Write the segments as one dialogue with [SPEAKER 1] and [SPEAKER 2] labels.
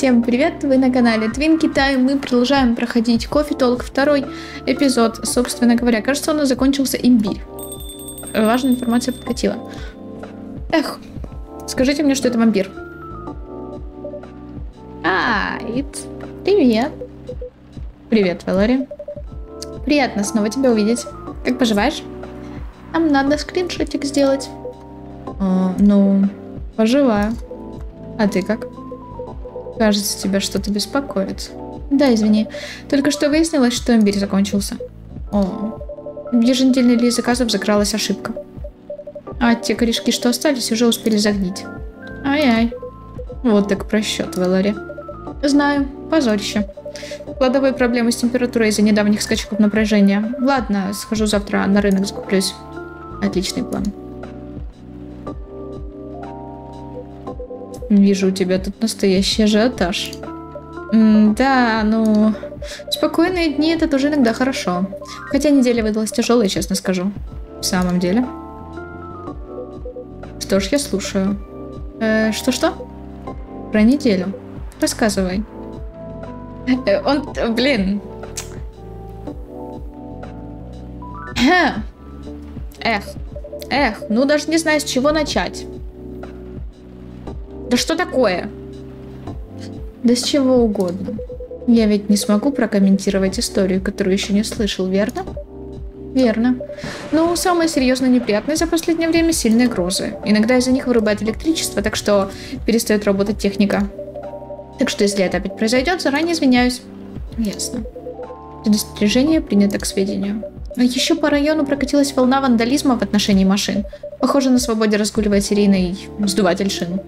[SPEAKER 1] Всем привет, вы на канале Twin Китай. Мы продолжаем проходить Coffee Talk, второй эпизод. Собственно говоря, кажется, у нас закончился имбирь. Важная информация подкатила. Эх, скажите мне, что это вампир. Привет. Привет, Валери. Приятно снова тебя увидеть. Как поживаешь? Нам надо скриншотик сделать. Ну, поживаю. А ты как? Кажется, тебя что-то беспокоит. Да, извини. Только что выяснилось, что имбирь закончился. В еженедельной лист заказов закралась ошибка. А те корешки, что остались, уже успели загнить. Ай-ай. Вот так просчет, Валери. Знаю, позорище. Кладовые проблемы с температурой из-за недавних скачков напряжения. Ладно, схожу завтра на рынок, закуплюсь. Отличный план. Вижу, у тебя тут настоящий ажиотаж. Да, ну... Спокойные дни — это тоже иногда хорошо. Хотя неделя выдалась тяжелая, честно скажу. В самом деле. Что ж, я слушаю. Что-что? Про неделю. Рассказывай. Блин. Ну даже не знаю, с чего начать. Да что такое? Да с чего угодно. Я ведь не смогу прокомментировать историю, которую еще не слышал, верно? Верно. Ну, самое серьезное неприятное за последнее время — сильные грозы. Иногда из-за них вырубает электричество, так что перестает работать техника. Так что, если это опять произойдет, заранее извиняюсь. Ясно. Предостережение принято к сведению. Еще по району прокатилась волна вандализма в отношении машин. Похоже, на свободе разгуливает серийный сдуватель шин.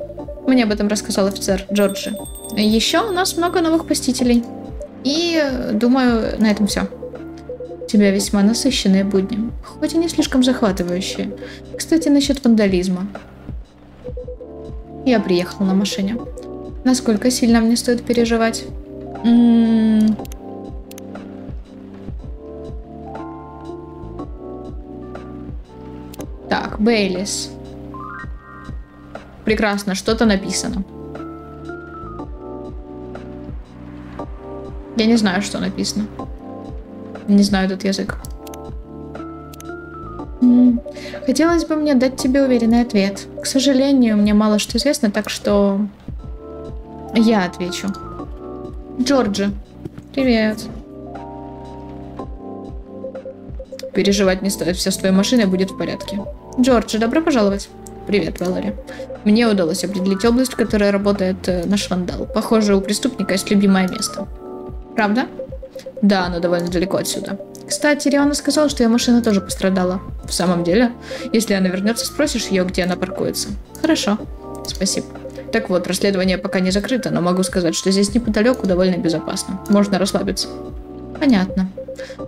[SPEAKER 1] Мне об этом рассказал офицер Джорджи. Еще у нас много новых посетителей. И, думаю, на этом все. У тебя весьма насыщенные будни, хоть и не слишком захватывающие. Кстати, насчет вандализма. Я приехал на машине. Насколько сильно мне стоит переживать? Так, Бейлис. Прекрасно, что-то написано. Я не знаю, что написано. Не знаю этот язык. Хотелось бы мне дать тебе уверенный ответ. К сожалению, мне мало что известно, так что я отвечу. Джорджи. Привет. Переживать не стоит, все с твоей машиной будет в порядке. Джорджи, добро пожаловать. Привет, Валери. Мне удалось определить область, в которой работает наш вандал. Похоже, у преступника есть любимое место. Правда? Да, но довольно далеко отсюда. Кстати, Риана сказала, что ее машина тоже пострадала. В самом деле? Если она вернется, спросишь ее, где она паркуется. Хорошо. Спасибо. Так вот, расследование пока не закрыто, но могу сказать, что здесь неподалеку довольно безопасно. Можно расслабиться. Понятно.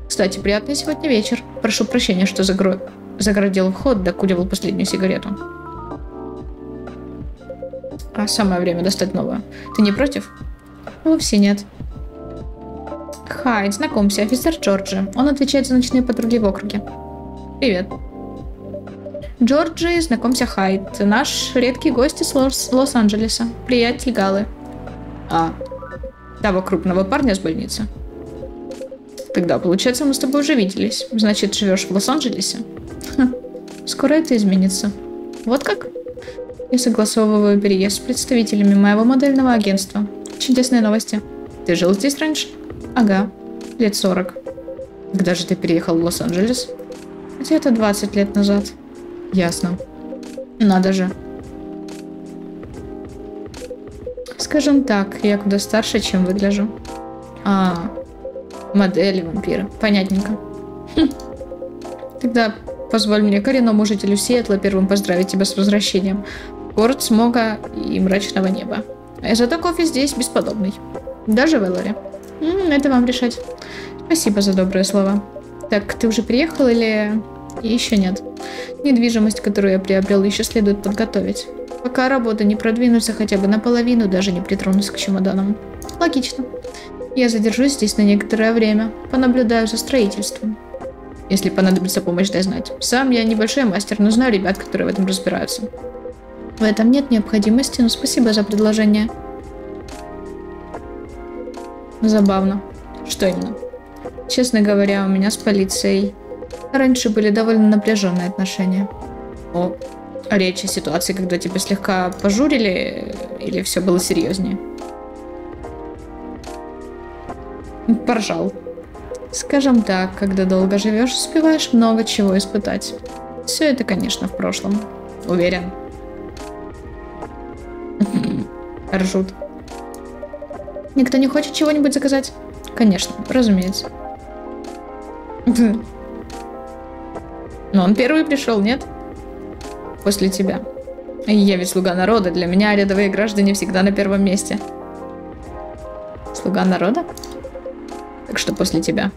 [SPEAKER 1] Кстати, приятный сегодня вечер. Прошу прощения, что загородил вход, докуривал последнюю сигарету. А самое время достать новую. Ты не против? Вовсе нет. Хайд, знакомься, офицер Джорджи. Он отвечает за ночные патрули в округе. Привет. Джорджи, знакомься, Хайд. Наш редкий гость из Лос-Анджелеса. Приятель Галы. Того крупного парня с больницы. Тогда, получается, мы с тобой уже виделись. Значит, живешь в Лос-Анджелесе? Скоро это изменится. Вот как? Я согласовываю переезд с представителями моего модельного агентства. Чудесные новости. Ты жил здесь раньше? Ага, лет 40. Когда же ты переехал в Лос-Анджелес? Где-то 20 лет назад. Ясно. Надо же. Скажем так, я куда старше, чем выгляжу. Модели, вампиры. Понятненько. Тогда позволь мне, коренному жителю Сиэтла, первым поздравить тебя с возвращением. Город смога и мрачного неба. А зато кофе здесь бесподобный. Даже Вэллори. Это вам решать. Спасибо за добрые слова. Так, ты уже приехал или еще нет? Недвижимость, которую я приобрел, еще следует подготовить. Пока работа не продвинутся хотя бы наполовину, даже не притронусь к чемоданам. Логично. Я задержусь здесь на некоторое время. Понаблюдаю за строительством. Если понадобится помощь, дай знать. Сам я небольшой мастер, но знаю ребят, которые в этом разбираются. В этом нет необходимости, но спасибо за предложение. Забавно. Что именно? Честно говоря, у меня с полицией раньше были довольно напряженные отношения. О, речь о ситуации, когда тебя слегка пожурили, или все было серьезнее? Поржал. Скажем так, когда долго живешь, успеваешь много чего испытать. Все это, конечно, в прошлом. Уверен. Ржут. Никто не хочет чего-нибудь заказать? Конечно, разумеется. Но он первый пришел, нет? После тебя. Я ведь слуга народа. Для меня рядовые граждане всегда на первом месте. Слуга народа? Так что после тебя.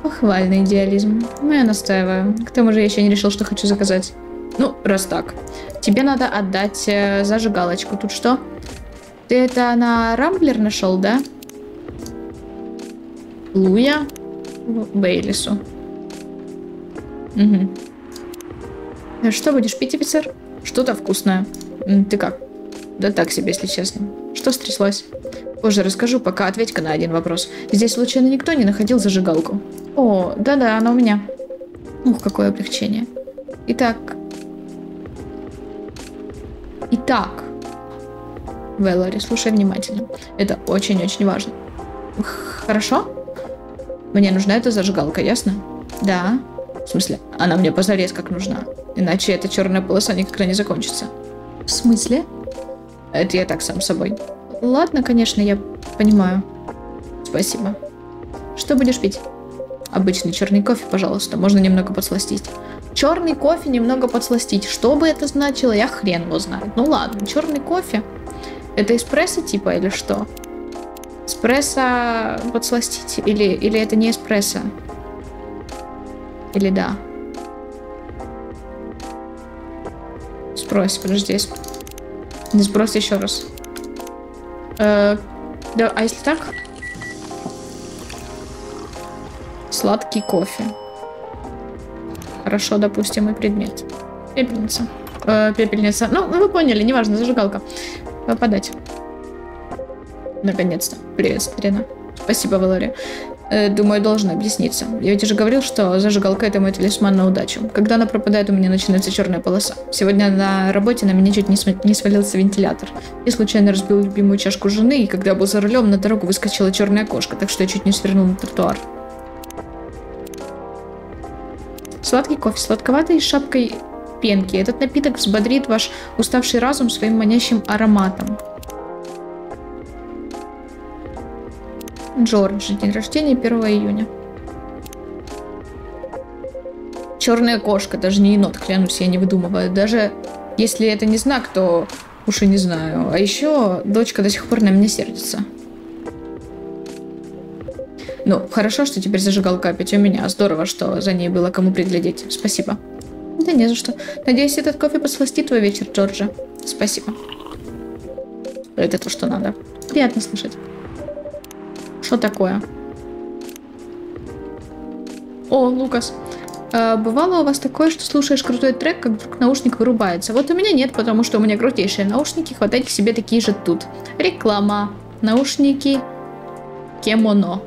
[SPEAKER 1] Похвальный идеализм. Но я настаиваю. К тому же я еще не решил, что хочу заказать. Ну, раз так. Тебе надо отдать зажигалочку. Тут что? Ты это на Рамблер нашел, да? Луя Бейлису. Угу. Что будешь пить, офицер? Что-то вкусное. Ты как? Да так себе, если честно. Что стряслось? Позже расскажу, пока ответь-ка на один вопрос. Здесь случайно никто не находил зажигалку? О, да-да, она у меня. Ух, какое облегчение. Итак. Вэллори, слушай внимательно. Это очень-очень важно. Хорошо? Мне нужна эта зажигалка, ясно? Да. В смысле, она мне позарез как нужна. Иначе эта черная полоса никогда не закончится. В смысле? Это я так сам собой. Ладно, конечно, я понимаю. Спасибо. Что будешь пить? Обычный черный кофе, пожалуйста. Можно немного подсластить. Черный кофе немного подсластить. Что бы это значило, я хрен его знает. Ну ладно, черный кофе. Это эспрессо типа или что? Эспрессо подсластить или это не эспрессо? Или да? Спрос, подожди. Спрос еще раз. Да, а если так? Сладкий кофе. Хорошо, допустим, и предмет. Пепельница. Пепельница. Ну, вы поняли, неважно, зажигалка. Подать. Наконец-то. Привет, старина. Спасибо, Валерия. Думаю, должен объясниться. Я ведь уже говорил, что зажигалка — это мой талисман на удачу. Когда она пропадает, у меня начинается черная полоса. Сегодня на работе на меня чуть не свалился вентилятор. Я случайно разбил любимую чашку жены, и когда был за рулем, на дорогу выскочила черная кошка, так что я чуть не свернул на тротуар. Сладкий кофе, сладковатый и с шапкой пенки. Этот напиток взбодрит ваш уставший разум своим манящим ароматом. Джордж, день рождения 1 июня. Черная кошка, даже не енот, клянусь, я не выдумываю. Даже если это не знак, то уж и не знаю. А еще дочка до сих пор на меня сердится. Ну, хорошо, что теперь зажигалка опять у меня. Здорово, что за ней было кому приглядеть. Спасибо. Да не за что. Надеюсь, этот кофе подсластит твой вечер, Джорджа. Спасибо. Это то, что надо. Приятно слышать. Что такое? О, Лукас. Бывало у вас такое, что слушаешь крутой трек, как вдруг наушник вырубается? Вот у меня нет, потому что у меня крутейшие наушники. Хватайте к себе такие же тут. Реклама. Наушники Кемоно.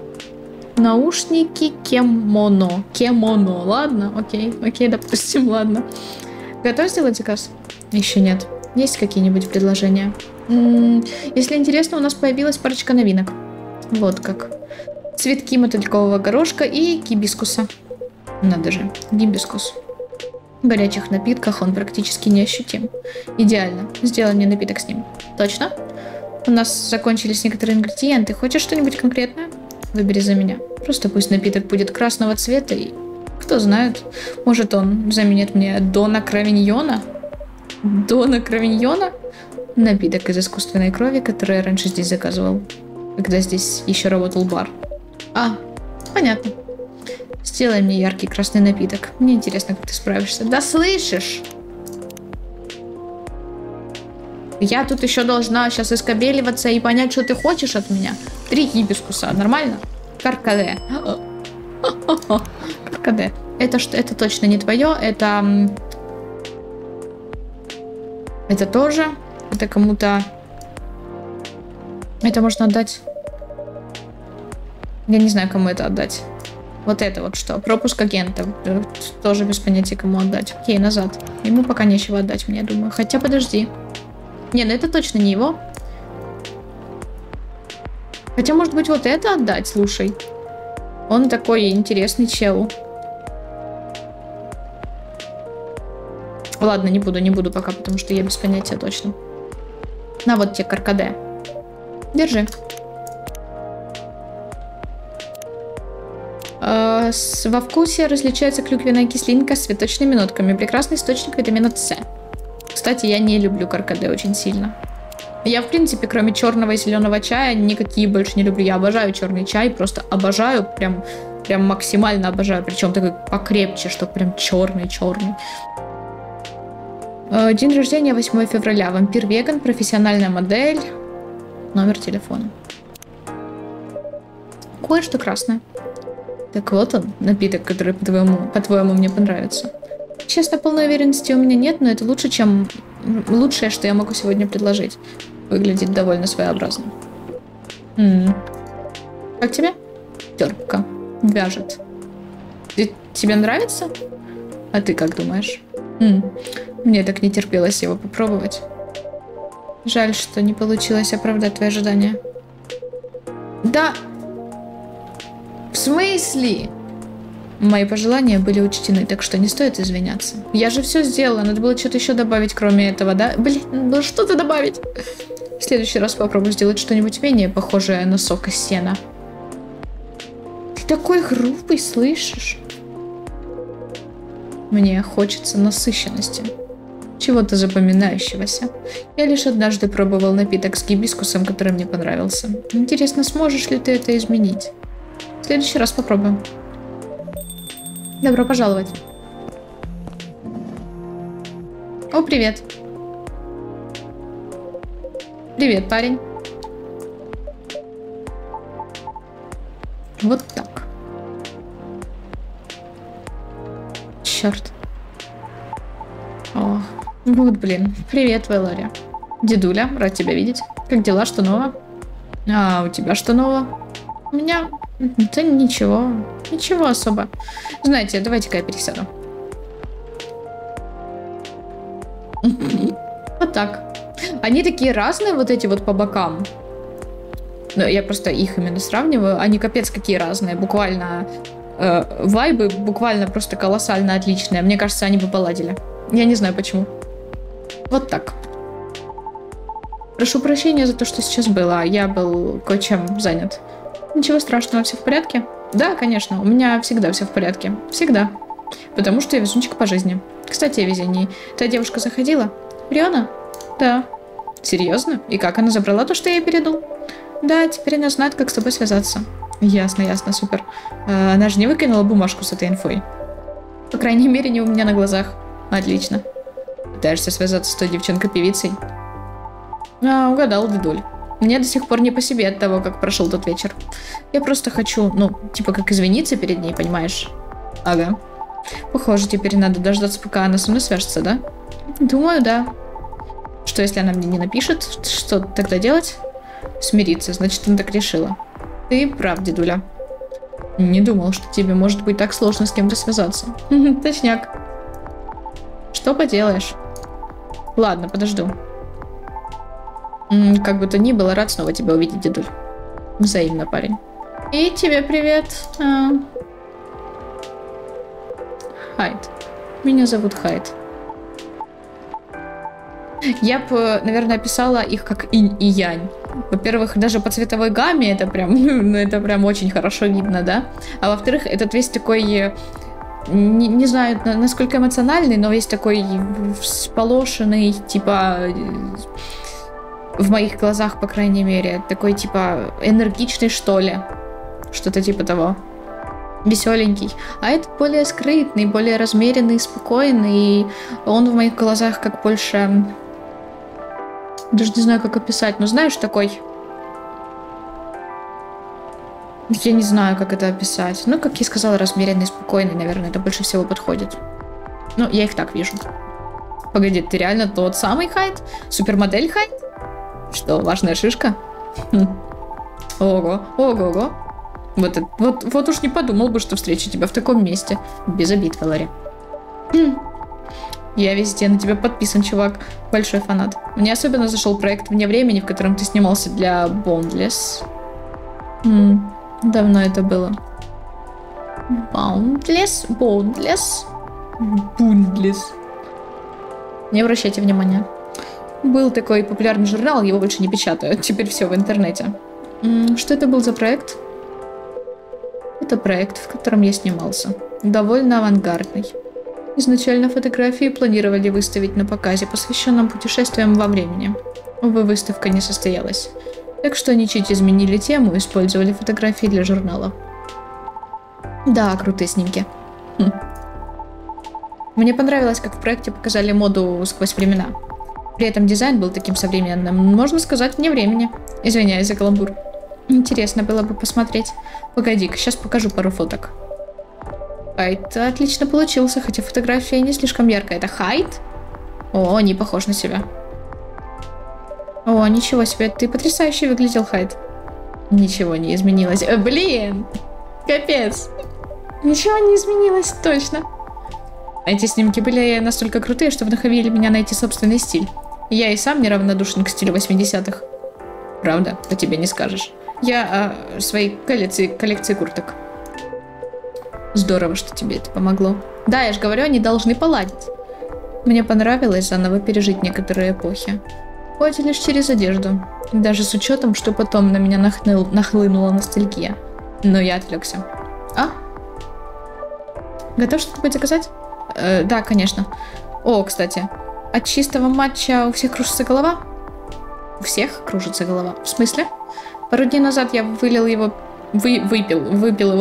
[SPEAKER 1] Наушники Кемоно. Кемоно. Ладно, окей, допустим, ладно. Готов сделать заказ? Еще нет. Есть какие-нибудь предложения? Если интересно, у нас появилась парочка новинок. Вот как. Цветки мотылькового горошка и гибискуса. Надо же, гибискус. В горячих напитках он практически неощутим. Идеально. Сделай мне напиток с ним. Точно? У нас закончились некоторые ингредиенты. Хочешь что-нибудь конкретное? Выбери за меня. Просто пусть напиток будет красного цвета и... Кто знает, может он заменит мне Дона Кровиньона? Дона Кровиньона? Напиток из искусственной крови, который я раньше здесь заказывал. Когда здесь еще работал бар. А, понятно. Сделай мне яркий красный напиток. Мне интересно, как ты справишься. Да слышишь? Я тут еще должна сейчас искобеливаться и понять, что ты хочешь от меня. 3 гибискуса. Нормально? Каркаде. Каркаде. Это точно не твое. Это тоже. Это кому-то... Это можно отдать Я не знаю, кому это отдать. Вот это вот что? Пропуск агента. Тоже без понятия, кому отдать. Окей, назад. Ему пока нечего отдать, мне, думаю. Хотя, подожди. Не, ну это точно не его. Хотя, может быть, вот это отдать, слушай. Он такой интересный чел. Ладно, не буду пока, потому что я без понятия точно. На, вот тебе каркаде. Держи. Во вкусе различается клюквенная кислинка с цветочными нотками. Прекрасный источник витамина С. Кстати, я не люблю каркаде очень сильно. Я, в принципе, кроме черного и зеленого чая, никакие больше не люблю. Я обожаю черный чай, просто обожаю, прям максимально обожаю. Причем такой покрепче, что прям черный-черный. День рождения 8 февраля. Вампир-веган, профессиональная модель. Номер телефона. Кое-что красное. Так вот он, напиток, который, по-твоему, мне понравится. Честно, полной уверенности у меня нет, но это лучшее, что я могу сегодня предложить. Выглядит довольно своеобразно. Как тебе? Терпко. Вяжет. Тебе нравится? А ты как думаешь? Мне так не терпелось его попробовать. Жаль, что не получилось оправдать твои ожидания. Да... В смысле? Мои пожелания были учтены, так что не стоит извиняться. Я же все сделала, надо было что-то еще добавить, кроме этого, да? Блин, ну что-то добавить. В следующий раз попробую сделать что-нибудь менее похожее на сок из сена. Ты такой грубый, слышишь? Мне хочется насыщенности. Чего-то запоминающегося. Я лишь однажды пробовал напиток с гибискусом, который мне понравился. Интересно, сможешь ли ты это изменить? В следующий раз попробуем. Добро пожаловать. О, привет. Привет, парень. Вот так. Черт. О, вот, блин. Привет, Вэлори. Дедуля, рад тебя видеть. Как дела, что нового? А у тебя что нового? У меня... Да ничего. Ничего особо. Знаете, давайте-ка я пересяду. Вот так. Они такие разные, вот эти вот по бокам. Но я просто их именно сравниваю. Они капец какие разные. Буквально... вайбы буквально просто колоссально отличные. Мне кажется, они бы поладили. Я не знаю почему. Вот так. Прошу прощения за то, что сейчас было. Я был кое-чем занят. Ничего страшного, все в порядке? Да, конечно, у меня всегда все в порядке. Всегда. Потому что я везунчик по жизни. Кстати, о везении. Та девушка заходила? Риона? Да. Серьезно? И как она забрала то, что я ей передал? Да, теперь она знает, как с тобой связаться. Ясно, ясно, супер. Она же не выкинула бумажку с этой инфой? По крайней мере, не у меня на глазах. Отлично. Пытаешься связаться с той девчонкой-певицей? Угадал, дедуль. Мне до сих пор не по себе от того, как прошел тот вечер. Я просто хочу, ну, типа как извиниться перед ней, понимаешь? Ага. Похоже, теперь надо дождаться, пока она со мной свяжется, да? Думаю, да. Что, если она мне не напишет? Что тогда делать? Смириться, значит, она так решила. Ты прав, дедуля. Не думал, что тебе может быть так сложно с кем-то связаться. Точняк. Что поделаешь? Ладно, подожду. Как бы то ни было, рад снова тебя увидеть, дедуль. Взаимно, парень. И тебе привет. Хайд. Меня зовут Хайд. Я бы, наверное, описала их как инь и янь. Во-первых, даже по цветовой гамме это прям очень хорошо видно, да? А во-вторых, этот весь такой... Не знаю, насколько эмоциональный, но весь такой всполошенный, типа... В моих глазах, по крайней мере. Такой, типа, энергичный, что ли. Что-то типа того. Веселенький. А этот более скрытный, более размеренный, спокойный. И он в моих глазах как больше... Даже не знаю, как описать. Но знаешь, такой... Я не знаю, как это описать. Ну, как я сказала, размеренный, спокойный, наверное, это больше всего подходит. Ну, я их так вижу. Погоди, ты реально тот самый Хайд? Супермодель Хайд? Что, важная шишка? Ого, ого-го. Вот уж не подумал бы, что встречу тебя в таком месте. Без обид, Валери. Я везде на тебя подписан, чувак. Большой фанат. Мне особенно зашел проект «Вне времени», в котором ты снимался для Boundless. Давно это было. Boundless? Не обращайте внимания. Был такой популярный журнал, его больше не печатают. Теперь все в интернете. Что это был за проект? Это проект, в котором я снимался. Довольно авангардный. Изначально фотографии планировали выставить на показе, посвященном путешествиям во времени. Увы, выставка не состоялась. Так что они чуть изменили тему и использовали фотографии для журнала. Да, крутые снимки. Мне понравилось, как в проекте показали моду сквозь времена. При этом дизайн был таким современным, можно сказать, вне времени. Извиняюсь за каламбур. Интересно было бы посмотреть. Погоди-ка, сейчас покажу пару фоток. Хайт отлично получился, хотя фотография не слишком яркая. Это Хайт? О, не похож на себя. О, ничего себе, ты потрясающе выглядел, Хайт. Ничего не изменилось. Блин! Капец! Ничего не изменилось, точно. Эти снимки были настолько крутые, что вдохновили меня найти собственный стиль. Я и сам неравнодушен к стилю 80-х. Правда? По тебе не скажешь. Я о своей коллекции курток. Здорово, что тебе это помогло. Да, я же говорю, они должны поладить. Мне понравилось заново пережить некоторые эпохи. Хоть и лишь через одежду. Даже с учетом, что потом на меня нахлынула ностальгия. Но я отвлекся. А? Готов что-нибудь заказать? Да, конечно. О, кстати. От чистого матча у всех кружится голова? У всех кружится голова? В смысле? Пару дней назад я выпил его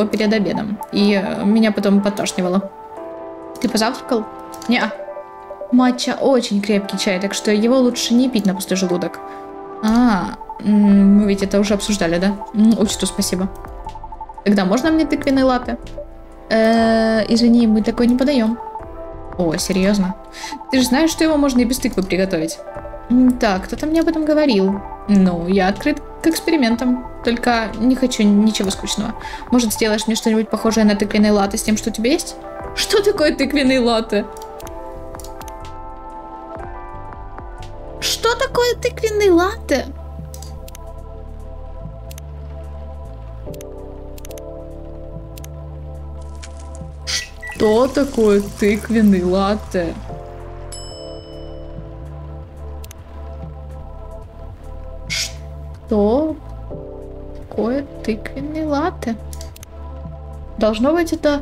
[SPEAKER 1] перед обедом. И меня потом подташнивало. Ты позавтракал? Неа. Матча очень крепкий чай, так что его лучше не пить на пустой желудок. Мы ведь это уже обсуждали, да? Учту, спасибо. Тогда можно мне тыквенный латте? Извини, мы такой не подаем. О, серьезно? Ты же знаешь, что его можно и без тыквы приготовить? Так, кто-то мне об этом говорил. Ну, я открыт к экспериментам. Только не хочу ничего скучного. Может, сделаешь мне что-нибудь похожее на тыквенный латте с тем, что у тебя есть? Что такое тыквенный латте? Что такое тыквенный латте? Что такое тыквенный латте? Что такое тыквенный латте? Должно быть это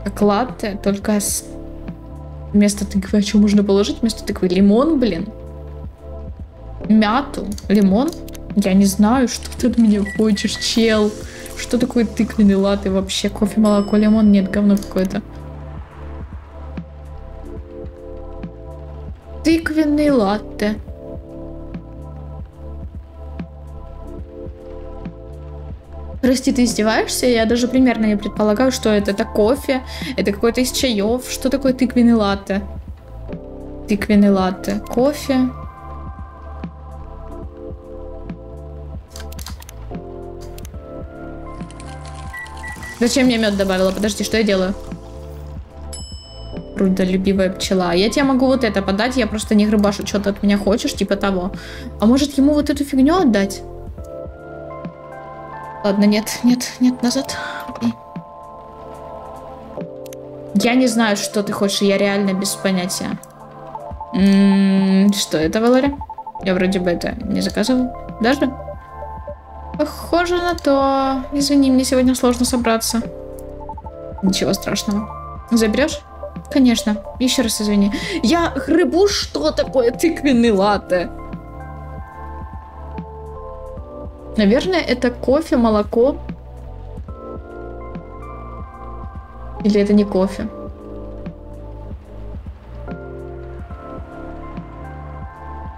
[SPEAKER 1] как латте, только вместо тыквы, а что можно положить вместо тыквы? Лимон, блин. Мяту, лимон. Я не знаю, что ты от меня хочешь, чел. Что такое тыквенный латте вообще? Кофе, молоко, лимон? Нет, говно какое-то. Тыквенный латте. Прости, ты издеваешься? Я даже примерно не предполагаю, что это. Это кофе, это какой-то из чаев. Что такое тыквенный латте? Тыквенный латте. Кофе. Зачем я мед добавила? Подожди, что я делаю? Трудолюбивая пчела. Я тебе могу вот это подать, я просто не грыбашу. Что ты от меня хочешь, типа того. А может ему вот эту фигню отдать? Ладно, нет, назад. Окей. Я не знаю, что ты хочешь, я реально без понятия. Что это, Валери? Я вроде бы это не заказывал. Даже? Похоже на то. Извини, мне сегодня сложно собраться. Ничего страшного. Заберешь? Конечно. Еще раз извини. Я грыбу, что такое тыквенный латте? Наверное, это кофе, молоко. Или это не кофе?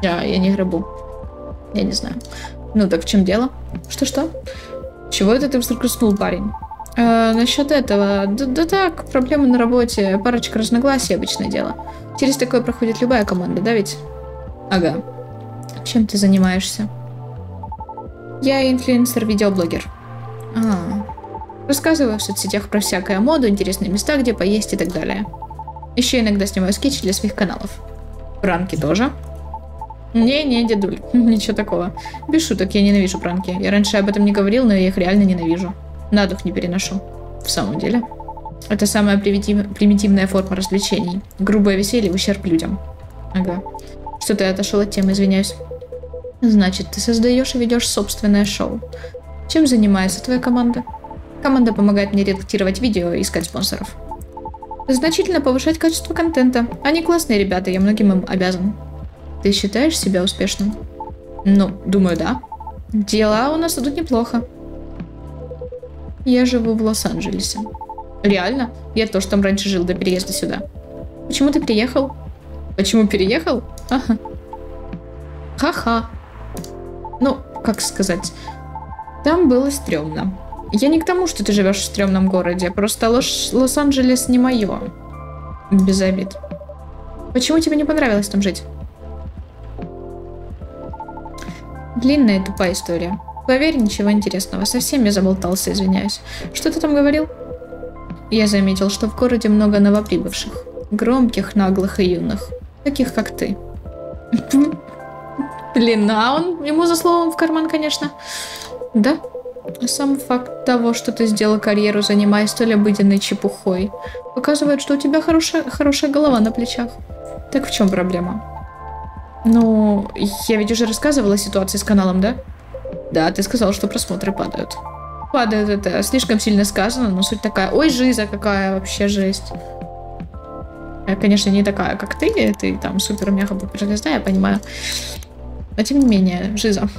[SPEAKER 1] Я не грыбу. Я не знаю. Ну так в чем дело? Что-что? Чего это ты взгрустнул, парень? Насчет этого... Да так, проблемы на работе, парочка разногласий, обычное дело. Через такое проходит любая команда, да ведь? Ага. Чем ты занимаешься? Я инфлюенсер-видеоблогер. Рассказываю в соцсетях про всякое моду, интересные места, где поесть и так далее. Еще иногда снимаю скетчи для своих каналов. Пранки тоже? Не, дедуль, ничего такого. Без шуток, я ненавижу пранки. Я раньше об этом не говорил, но я их реально ненавижу. На дух не переношу. В самом деле. Это самая примитивная форма развлечений. Грубое веселье в ущерб людям. Ага. Что-то я отошел от темы, извиняюсь. Значит, ты создаешь и ведешь собственное шоу. Чем занимается твоя команда? Команда помогает мне редактировать видео и искать спонсоров. Значительно повышать качество контента. Они классные ребята, я многим им обязан. Ты считаешь себя успешным? Ну, думаю, да. Дела у нас идут неплохо. Я живу в Лос-Анджелесе. Реально? Я тоже там раньше жил до переезда сюда. Почему ты приехал? Почему переехал? Ага. Ха-ха. Ну, как сказать. Там было стрёмно. Я не к тому, что ты живешь в стрёмном городе. Просто Лос-Анджелес не мое. Без обид. Почему тебе не понравилось там жить? Длинная и тупая история. Поверь, ничего интересного. Совсем я заболтался, извиняюсь. Что ты там говорил? Я заметил, что в городе много новоприбывших. Громких, наглых и юных. Таких, как ты. Блин, а он ему за словом в карман, конечно. Да. Сам факт того, что ты сделал карьеру, занимаясь столь обыденной чепухой, показывает, что у тебя хорошая голова на плечах. Так в чем проблема? Ну, я ведь уже рассказывала о ситуации с каналом, да? Да, ты сказал, что просмотры падают. Падают, это слишком сильно сказано, но суть такая. Ой, жиза какая вообще жесть. Я, конечно, не такая, как ты там супер мега популярная, я понимаю. Но тем не менее, жиза.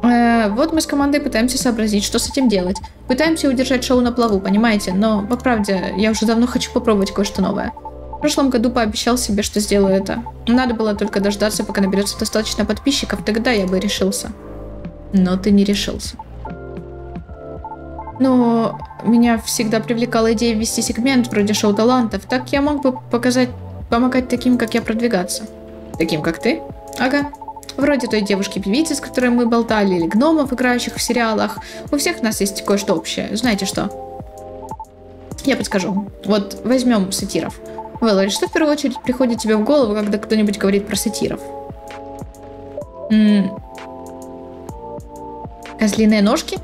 [SPEAKER 1] Вот мы с командой пытаемся сообразить, что с этим делать. Пытаемся удержать шоу на плаву, понимаете? Но, по правде, я уже давно хочу попробовать кое-что новое. В прошлом году пообещал себе, что сделаю это. Надо было только дождаться, пока наберется достаточно подписчиков, тогда я бы решился. Но ты не решился. Но меня всегда привлекала идея ввести сегмент вроде шоу талантов. Так я мог бы помогать таким, как я, продвигаться. Таким, как ты? Ага. Вроде той девушки-певицы, с которой мы болтали, или гномов, играющих в сериалах. У всех нас есть кое-что общее. Знаете что? Я подскажу. Вот возьмем сатиров. Вэллори, что в первую очередь приходит тебе в голову, когда кто-нибудь говорит про сатиров? Козлиные ножки?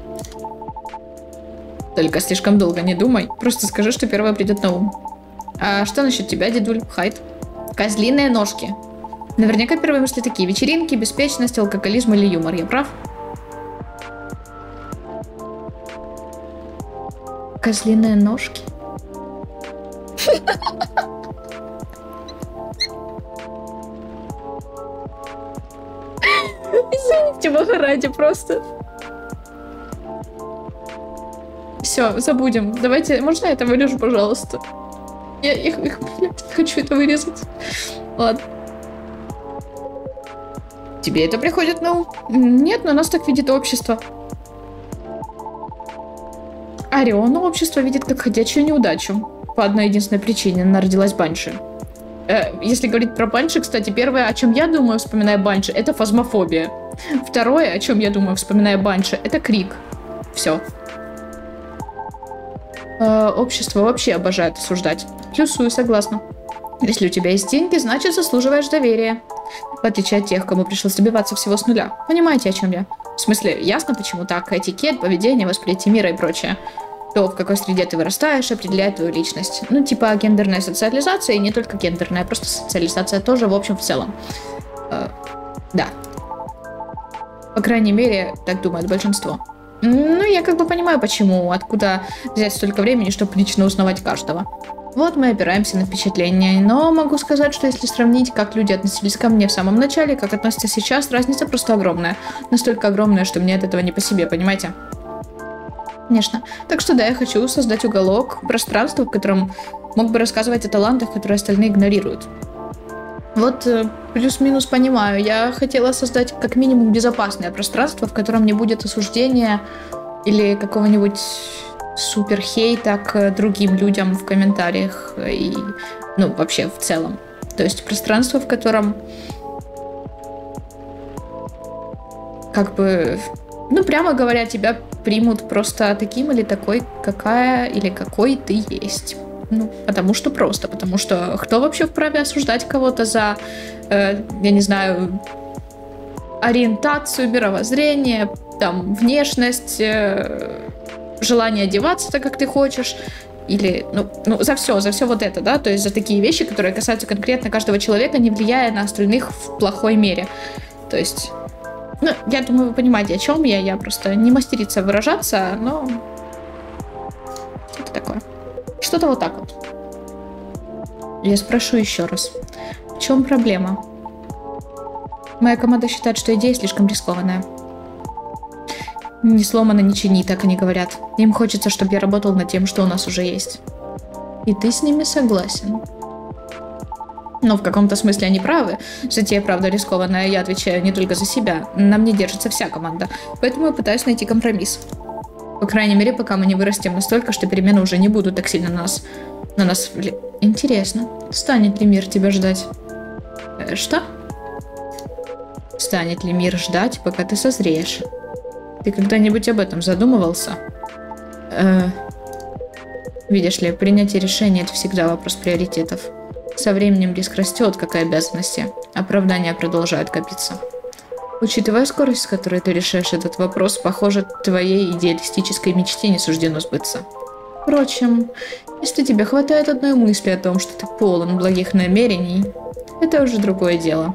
[SPEAKER 1] Только слишком долго не думай. Просто скажи, что первое придет на ум. А что насчет тебя, дедуль? Хайд? Козлиные ножки. Наверняка первые мысли такие: вечеринки, беспечность, алкоголизм или юмор. Я прав? Козлиные ножки? Извините, бога ради, просто. Все, забудем. Давайте, можно я это вырежу, пожалуйста? Я хочу это вырезать. Ладно. Тебе это приходит на ум? Нет, но нас так видит общество. Ориона общество видит как ходячую неудачу. По одной единственной причине. Она родилась банши. Если говорить про банши, кстати, первое, о чем я думаю, вспоминая банши, это фазмофобия. Второе, о чем я думаю, вспоминая банши, это крик. Все. Общество вообще обожает осуждать. Плюсую, согласна. Если у тебя есть деньги, значит заслуживаешь доверия. В отличие от тех, кому пришлось добиваться всего с нуля. Понимаете, о чем я? В смысле, ясно, почему так? Этикет, поведение, восприятие мира и прочее. То, в какой среде ты вырастаешь, определяет твою личность. Ну, типа гендерная социализация, и не только гендерная, просто социализация тоже, в общем, в целом. Да. По крайней мере, так думает большинство. Ну, я как бы понимаю, почему, откуда взять столько времени, чтобы лично узнавать каждого. Вот мы опираемся на впечатления, но могу сказать, что если сравнить, как люди относились ко мне в самом начале, как относятся сейчас, разница просто огромная. Настолько огромная, что мне от этого не по себе, понимаете? Конечно. Так что да, я хочу создать уголок, пространство, в котором мог бы рассказывать о талантах, которые остальные игнорируют. Вот плюс-минус понимаю. Я хотела создать как минимум безопасное пространство, в котором не будет осуждения или какого-нибудь супер хейта к другим людям в комментариях и, ну, вообще в целом. То есть пространство, в котором как бы ну, прямо говоря, тебя примут просто таким или такой, какая или какой ты есть. Ну, потому что просто. Потому что кто вообще вправе осуждать кого-то за, я не знаю, ориентацию, мировоззрение, там, внешность, желание одеваться так, как ты хочешь, или, ну, за все вот это, да, то есть за такие вещи, которые касаются конкретно каждого человека, не влияя на остальных в плохой мере. То есть, ну, я думаю, вы понимаете, о чем я просто не мастерица выражаться, но это такое. Что-то вот так вот. Я спрошу еще раз. В чем проблема? Моя команда считает, что идея слишком рискованная. Не сломано, не чини, так они говорят. Им хочется, чтобы я работал над тем, что у нас уже есть. И ты с ними согласен. Но в каком-то смысле они правы. Затея, правда, рискованная, я отвечаю не только за себя. На мне держится вся команда. Поэтому я пытаюсь найти компромисс. По крайней мере, пока мы не вырастем настолько, что перемены уже не будут так сильно на нас влиять. Интересно, станет ли мир тебя ждать? Что? Станет ли мир ждать, пока ты созреешь? Ты когда-нибудь об этом задумывался? Видишь ли, принятие решения – это всегда вопрос приоритетов. Со временем риск растет, как и обязанности. Оправдания продолжают копиться. Учитывая скорость, с которой ты решаешь этот вопрос, похоже, твоей идеалистической мечте не суждено сбыться. Впрочем, если тебе хватает одной мысли о том, что ты полон благих намерений, это уже другое дело.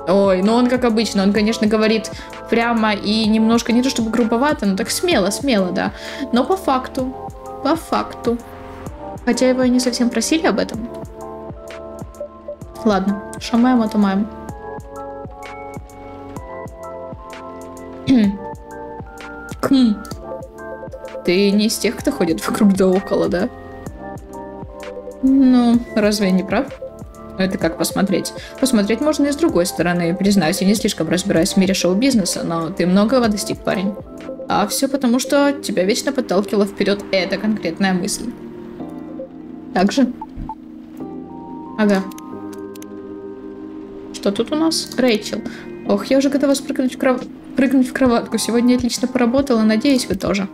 [SPEAKER 1] Ой, ну он как обычно, он, конечно, говорит прямо и немножко не то чтобы грубовато, но так смело, да. Но по факту. Хотя его и не совсем просили об этом. Ладно, шамаем, отумаем. Ты не из тех, кто ходит вокруг да около, да? Ну, разве я не прав? Это как посмотреть? Посмотреть можно и с другой стороны. Признаюсь, я не слишком разбираюсь в мире шоу-бизнеса, но ты многого достиг, парень. А все потому, что тебя вечно подталкивала вперед эта конкретная мысль. Так же? Ага. Что тут у нас? Рэйчел. Ох, я уже готова прыгнуть в кроватку. Сегодня отлично поработала, надеюсь, вы тоже.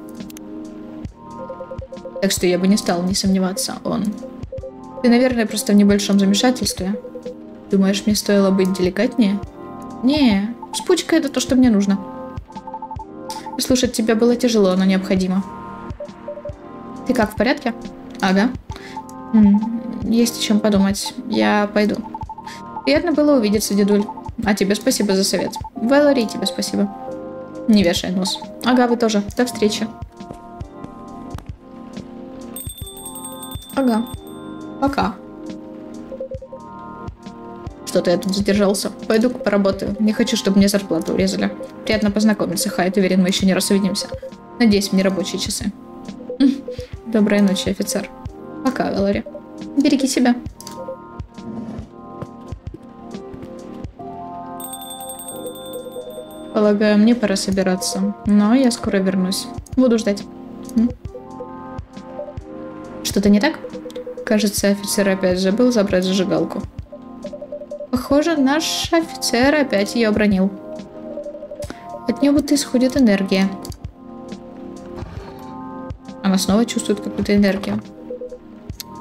[SPEAKER 1] Так что я бы не стала не сомневаться, он. Ты, наверное, просто в небольшом замешательстве. Думаешь, мне стоило быть деликатнее? Не, вспучка — это то, что мне нужно. Слушать тебя было тяжело, но необходимо. Ты как, в порядке? Ага. Есть о чем подумать. Я пойду. Приятно было увидеться, дедуль. А тебе спасибо за совет. Вэлори, тебе спасибо. Не вешай нос. Ага, вы тоже. До встречи. Ага. Пока. Что-то я тут задержался. Пойду-ка поработаю. Не хочу, чтобы мне зарплату урезали. Приятно познакомиться, Хайт. Уверен, мы еще не раз увидимся. Надеюсь, в нерабочие часы. Доброй ночи, офицер. Пока, Вэлори. Береги себя. Полагаю, мне пора собираться. Но я скоро вернусь. Буду ждать. Что-то не так? Кажется, офицер опять забыл забрать зажигалку. Похоже, наш офицер опять ее обронил. От нее будто исходит энергия. Она снова чувствует какую-то энергию.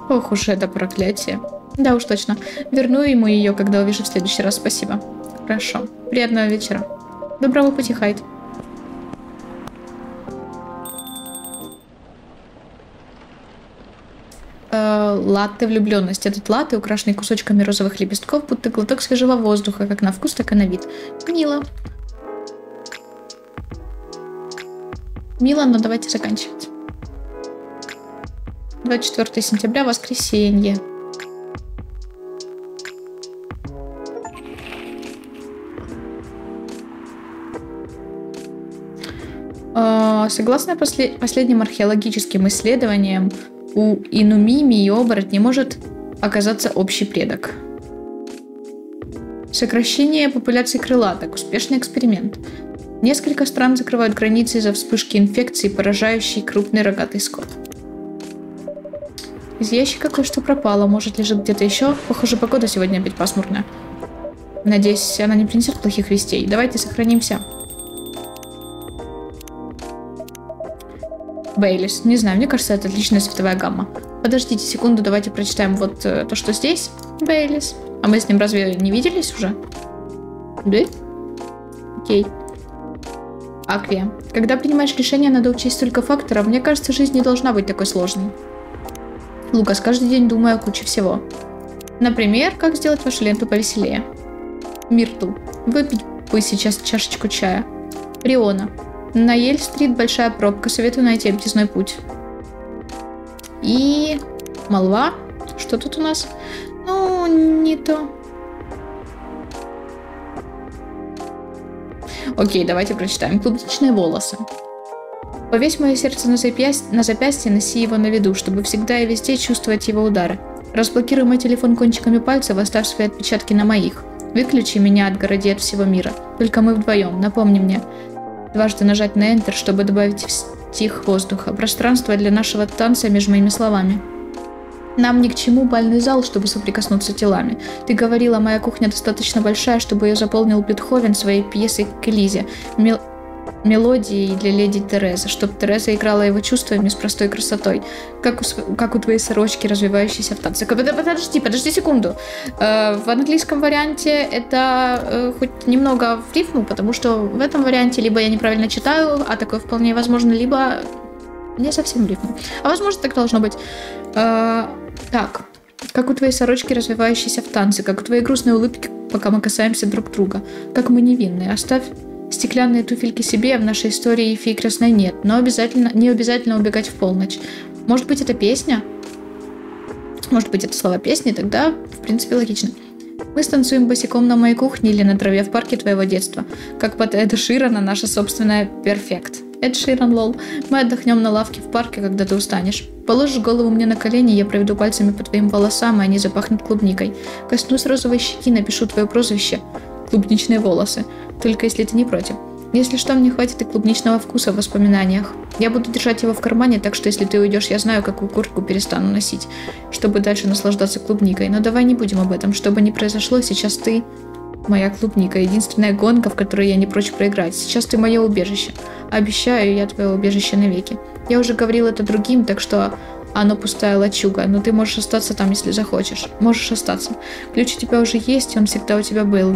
[SPEAKER 1] Ох уж это проклятие. Да уж точно. Верну ему ее, когда увижу в следующий раз. Спасибо. Хорошо. Приятного вечера. Доброго пути, Хайт. Латте влюбленность. Этот латте, украшенный кусочками розовых лепестков, будто глоток свежего воздуха, как на вкус, так и на вид. Мило. Мило, но давайте заканчивать. 24 сентября, воскресенье. Согласно последним археологическим исследованиям, у инумими и оборотней может оказаться общий предок. Сокращение популяции крылаток. Успешный эксперимент. Несколько стран закрывают границы из-за вспышки инфекции, поражающей крупный рогатый скот. Из ящика кое-что пропало. Может, лежит где-то еще? Похоже, погода сегодня опять пасмурная. Надеюсь, она не принесет плохих вестей. Давайте сохранимся. Бейлис. Не знаю, мне кажется, это отличная цветовая гамма. Подождите секунду, давайте прочитаем вот то, что здесь. Бейлис. А мы с ним разве не виделись уже? Да? Окей. Аквия. Когда принимаешь решение, надо учесть столько факторов. Мне кажется, жизнь не должна быть такой сложной. Лукас, каждый день думаю о куче всего. Например, как сделать вашу ленту повеселее. Миртл. Выпить бы сейчас чашечку чая. Риона. На Ель-стрит большая пробка. Советую найти объездной путь. И... Молва. Что тут у нас? Ну, не то. Окей, давайте прочитаем. Клубничные волосы. Повесь мое сердце на запястье, носи его на виду, чтобы всегда и везде чувствовать его удары. Разблокируй мой телефон кончиками пальцев, оставь свои отпечатки на моих. Выключи меня, отгороди от всего мира. Только мы вдвоем, напомни мне. Дважды нажать на Enter, чтобы добавить стих воздуха. Пространство для нашего танца между моими словами. Нам ни к чему бальный зал, чтобы соприкоснуться телами. Ты говорила, моя кухня достаточно большая, чтобы ее заполнил Бетховен своей пьесой к Элизе. Мелодией для леди Терезы, чтобы Тереза играла его чувствами с простой красотой, как у твоей сорочки, развивающейся в танце. Подожди секунду. В английском варианте это хоть немного в рифму, потому что в этом варианте либо я неправильно читаю, а такое вполне возможно, либо не совсем в рифму. А возможно, так должно быть. Так, как у твоей сорочки, развивающейся в танце, как у твоей грустной улыбки, пока мы касаемся друг друга, как мы невинные. Оставь стеклянные туфельки себе, в нашей истории феи крестной нет, но не обязательно убегать в полночь. Может быть, это песня? Может быть, это слова песни? Тогда, в принципе, логично. Мы станцуем босиком на моей кухне или на траве в парке твоего детства, как под Эда Ширана наша собственная перфект. Эд Ширан, лол. Мы отдохнем на лавке в парке, когда ты устанешь. Положишь голову мне на колени, я проведу пальцами по твоим волосам, и они запахнут клубникой. Коснусь розовой щеки, напишу твое прозвище. Клубничные волосы. Только если ты не против. Если что, мне хватит и клубничного вкуса в воспоминаниях. Я буду держать его в кармане, так что если ты уйдешь, я знаю, какую куртку перестану носить, чтобы дальше наслаждаться клубникой. Но давай не будем об этом. Что бы ни произошло, сейчас ты моя клубника. Единственная гонка, в которой я не прочь проиграть. Сейчас ты мое убежище. Обещаю, я твое убежище навеки. Я уже говорил это другим, так что оно пустая лачуга, но ты можешь остаться там, если захочешь. Можешь остаться. Ключ у тебя уже есть, он всегда у тебя был.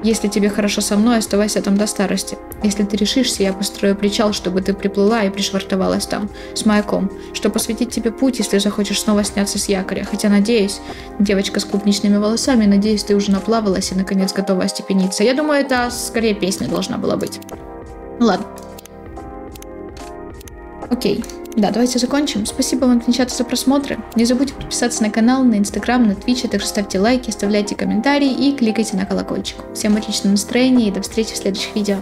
[SPEAKER 1] Если тебе хорошо со мной, оставайся там до старости. Если ты решишься, я построю причал, чтобы ты приплыла и пришвартовалась там, с маяком, чтобы посветить тебе путь, если захочешь снова сняться с якоря. Хотя, надеюсь, девочка с клубничными волосами, надеюсь, ты уже наплавалась и, наконец, готова остепениться. Я думаю, это скорее песня должна была быть. Ладно. Окей. Да, давайте закончим. Спасибо вам, Твинчата, за просмотры. Не забудьте подписаться на канал, на Инстаграм, на Твич, а также ставьте лайки, оставляйте комментарии и кликайте на колокольчик. Всем отличного настроения и до встречи в следующих видео.